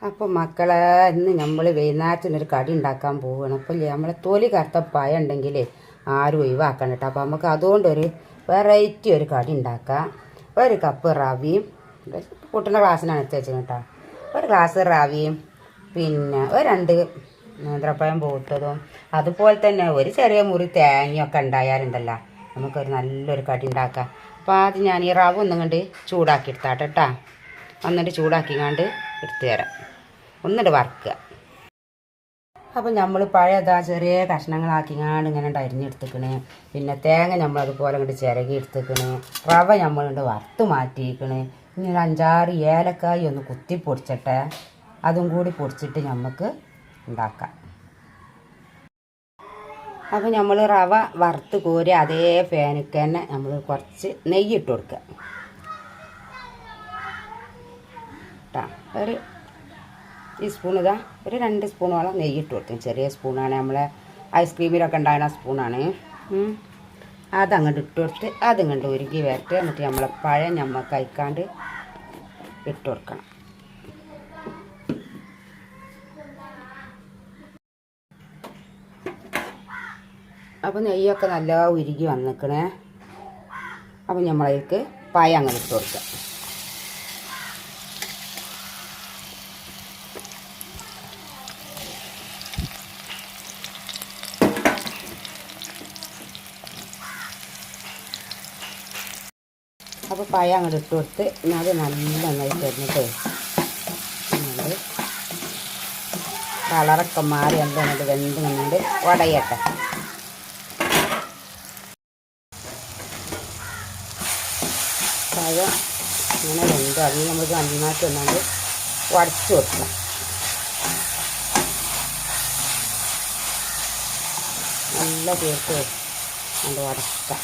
അപ്പോൾ മക്കളെ ഇന്ന് നമ്മൾ വൈകുന്നേരത്തിനൊരു കടി ഉണ്ടാക്കാൻ പോവുകയാണ്. അപ്പോൾ നമ്മളെ തൊലി കറുത്ത പഴം ഉണ്ടെങ്കിൽ ആരും ഒഴിവാക്കണം കേട്ടോ. അപ്പോൾ നമുക്ക് അതുകൊണ്ടൊരു വെറൈറ്റി ഒരു കടി ഉണ്ടാക്കാം. ഒരു കപ്പ് റവിയും കൂട്ടുന്ന ഗ്ലാസ്സിനാണ് എടുത്ത് വെച്ചത് കേട്ടോ. ഒരു ഗ്ലാസ് റവിയും പിന്നെ ഒരു 2 നേന്ത്രപ്പഴം പൂത്തതും അതുപോലെ തന്നെ ഒരു ചെറിയ മുറി തേങ്ങയൊക്കെ ഉണ്ടായാലുണ്ടല്ലോ നമുക്കൊരു നല്ലൊരു കടി ഉണ്ടാക്കാം. അപ്പോൾ ആദ്യം ഞാൻ ഈ റവ ഒന്നും കണ്ട് ചൂടാക്കി എടുത്താട്ടെ കേട്ടോ. എന്നിട്ട് ചൂടാക്കിങ്ങാണ്ട് എടുത്തു തരാം. ഒന്നിട്ട് വറുക്കുക. അപ്പം നമ്മൾ പഴയതാ ചെറിയ കഷ്ണങ്ങളാക്കിങ്ങാണ്ട് ഇങ്ങനെ അരിഞ്ഞെടുത്തിക്കണേ. പിന്നെ തേങ്ങ നമ്മളതുപോലെ ഇങ്ങോട്ട് ചിരകി എടുത്തിക്കണേ. റവ നമ്മളുണ്ട് വറുത്ത് മാറ്റിയിക്കണേ. ഇനി ഒരു 5-6 ഏലക്കായി ഒന്ന് കുത്തി പൊടിച്ചിട്ടെ. അതും കൂടി പൊടിച്ചിട്ട് നമുക്ക് ഉണ്ടാക്കാം. അപ്പോൾ നമ്മൾ റവ വറുത്ത് കോരി അതേ ഫാനിക്ക് തന്നെ നമ്മൾ കുറച്ച് നെയ്യിട്ട് കൊടുക്കുക കേട്ടോ. ഒരു ടീസ്പൂൺ ഇതാ ഒരു 2 സ്പൂണോളം നെയ്യിട്ട് കൊടുക്കും. ചെറിയ സ്പൂണാണ്, നമ്മളെ ഐസ്ക്രീമിലൊക്കെ ഉണ്ടാകുന്ന സ്പൂണാണ്. അതങ്ങോട്ട് ഇട്ട് കൊടുത്ത് അതിങ്ങോട്ട് ഉരുകി വരട്ടെ. എന്നിട്ട് നമ്മളെ പഴം നമ്മൾ കഴിക്കാണ്ട് ഇട്ട് കൊടുക്കണം. അപ്പോൾ നെയ്യൊക്കെ നല്ല ഉരുകി വന്നിക്കണേ. അപ്പം നമ്മളതിലേക്ക് പഴം അങ്ങനെ ഇട്ട് കൊടുക്കുക. അപ്പോൾ പഴം അങ്ങോട്ട് ഇട്ട് കൊടുത്ത് പിന്നെ അത് നല്ല നന്നായി തരുന്നിട്ട് നമ്മൾ കളറൊക്കെ മാറി എന്തുകൊണ്ട് വെന്ത് നിന്നുകൊണ്ട് ഉടയട്ടെ. പഴം ഇങ്ങനെ വെന്ത് അതിന് നമുക്ക് നന്നായിട്ട് ഒന്നാണ്ട് ഉടച്ച് കൊടുക്കണം. നല്ല കേക്ക് അത് ഉടക്കാം.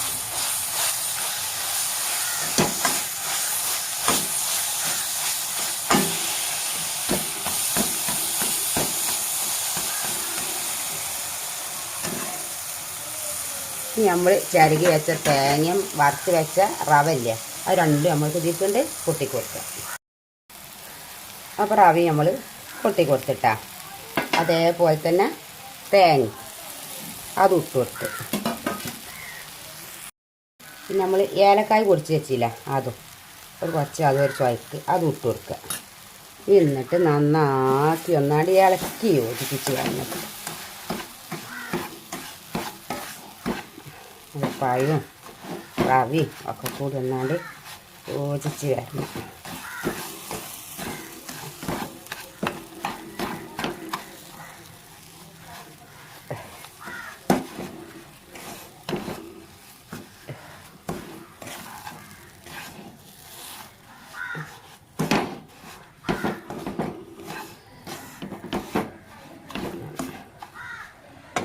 നമ്മൾ ചിരകി വെച്ച തേങ്ങയും വറുത്ത് വെച്ച റവ ഇല്ലേ അത് രണ്ടും നമ്മൾ ഇതിക്കൊണ്ട് കൊട്ടിക്കൊടുക്കുക. അപ്പോൾ റവ നമ്മൾ കൊട്ടിക്കൊടുത്തിട്ടാ അതേപോലെ തന്നെ തേങ്ങ അതും ഇട്ട് കൊടുത്ത് പിന്നെ നമ്മൾ ഏലക്കായ് പൊടിച്ച് വെച്ചില്ല അതും കുറച്ച് അതൊരു ചുവയ്ക്ക് അതും ഇട്ട് കൊടുക്കുക. എന്നിട്ട് നന്നാക്കി ഒന്നാണ്ട് ഇളക്കി യോജിപ്പിച്ച് കഴിഞ്ഞിട്ട് പഴവും റവിയും ഒക്കെ കൂടി ഒന്നാണ്ട് യോജിച്ച് വരണം.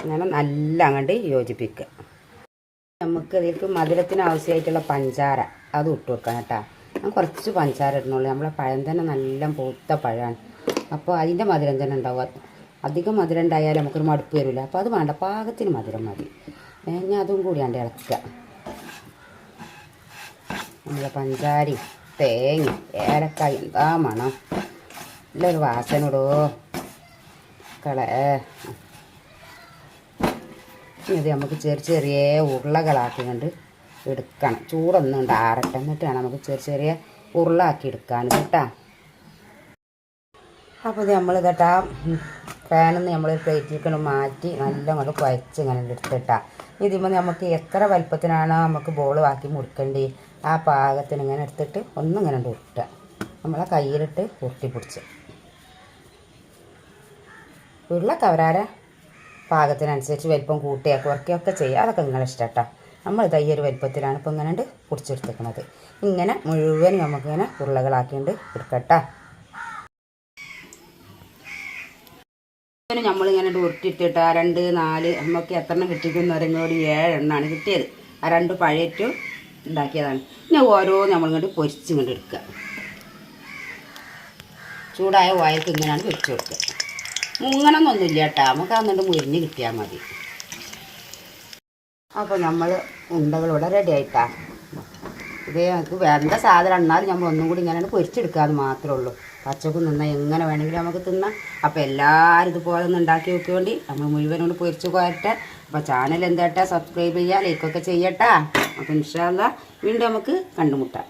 അങ്ങനെ നല്ല അങ്ങോട്ട് യോജിപ്പിക്കുക. നമുക്ക് ഇതിലേക്ക് മധുരത്തിന് ആവശ്യമായിട്ടുള്ള പഞ്ചാര അത് ഇട്ട് കൊടുക്കണം കേട്ടോ. ഞാൻ കുറച്ച് പഞ്ചാര ഇടുന്നുള്ളൂ. നമ്മളെ പഴം തന്നെ നല്ല പൂത്ത പഴമാണ്. അപ്പോൾ അതിൻ്റെ മധുരം തന്നെ ഉണ്ടാവുക. അധികം മധുരം ഉണ്ടായാലും നമുക്കൊരു മടുപ്പ് വരില്ല. അപ്പോൾ അത് വേണ്ട, പാകത്തിന് മധുരം മതി. ഞാൻ അതും കൂടിയാണ്ട് ഇളക്കുക. നമ്മളെ പഞ്ചാരയും തേങ്ങ ഏലക്കായ എന്താ മണം, നല്ലൊരു വാസനോടോ കള. ഇത് നമുക്ക് ചെറിയ ഉരുളകളാക്കിക്കൊണ്ട് എടുക്കണം. ചൂടൊന്നും ഉണ്ട് ആറട്ടെ. എന്നിട്ട് വേണം നമുക്ക് ചെറിയ ഉരുളാക്കി എടുക്കാൻ കേട്ടോ. അപ്പോൾ ഇത് നമ്മൾ കേട്ടാ ഫാനിൽ നിന്ന് നമ്മൾ പ്ലേറ്റിലേക്ക് മാറ്റി നല്ല കൊണ്ട് കുഴച്ച് ഇങ്ങനെ എടുത്തിട്ടാ. ഇതിപ്പോൾ നമുക്ക് എത്ര വലുപ്പത്തിനാണോ നമുക്ക് ബോൾ ആക്കി മുറിക്കേണ്ടി ആ പാകത്തിന് ഇങ്ങനെ എടുത്തിട്ട് ഒന്നും ഇങ്ങനെ ഉരുട്ടുക. നമ്മളെ കയ്യിലിട്ട് ഉരുട്ടി പിടിച്ച് ഉരുളൊക്കെ അവരാരെ പാകത്തിനനുസരിച്ച് വലിപ്പം കൂട്ടുക കുറയ്ക്കുകയൊക്കെ ചെയ്യുക. അതൊക്കെ നിങ്ങളെ ഇഷ്ടം കേട്ടോ. നമ്മൾ ഈ ഒരു വലിപ്പത്തിലാണ് ഇപ്പോൾ ഇങ്ങനെ പൊടിച്ചെടുത്തിരിക്കുന്നത്. ഇങ്ങനെ മുഴുവൻ നമുക്കിങ്ങനെ ഉരുളകളാക്കിയിട്ട് എടുക്കട്ടോ. നമ്മളിങ്ങനെ ഉരുട്ടിയിട്ടിട്ട് 2, 4 നമുക്ക് എത്ര എണ്ണം കിട്ടിക്കുന്നവരെങ്ങോട് 7 എണ്ണമാണ് കിട്ടിയത്. ആ 2 പഴയറ്റും ഉണ്ടാക്കിയതാണ്. പിന്നെ ഓരോ നമ്മളിങ്ങോട്ട് പൊരിച്ചിങ്ങോട്ട് എടുക്കുക. ചൂടായ ഓയിൽക്ക് ഇങ്ങനെയാണ് പൊരിച്ച് കൊടുക്കുക. മുങ്ങണമെന്നൊന്നുമില്ല കേട്ടോ, നമുക്ക് എന്നിട്ട് മുരിഞ്ഞ് കിട്ടിയാൽ മതി. അപ്പോൾ നമ്മൾ ഉണ്ടകളിവിടെ റെഡി ആയിട്ടാണ്. ഇതേ നമുക്ക് വേണ്ട സാധനം എന്നാലും നമ്മൾ ഒന്നും കൂടി ഇങ്ങനെയാണ് പൊരിച്ചെടുക്കാമെന്ന് മാത്രമേ ഉള്ളൂ. പച്ചക്കും തിന്നാം, എങ്ങനെ വേണമെങ്കിലും നമുക്ക് തിന്നാം. അപ്പോൾ എല്ലാവരും ഇതുപോലെ ഒന്ന് ഉണ്ടാക്കി നോക്കിയോണ്ടി. നമ്മൾ മുഴുവനോട് പൊരിച്ച് കോരട്ടെ. അപ്പോൾ ചാനൽ എന്താട്ടാ സബ്സ്ക്രൈബ് ചെയ്യുക, ലൈക്കൊക്കെ ചെയ്യട്ടാ. അപ്പോൾ ഇൻഷാ അല്ലാഹ് വീണ്ടും നമുക്ക് കണ്ടുമുട്ടാം.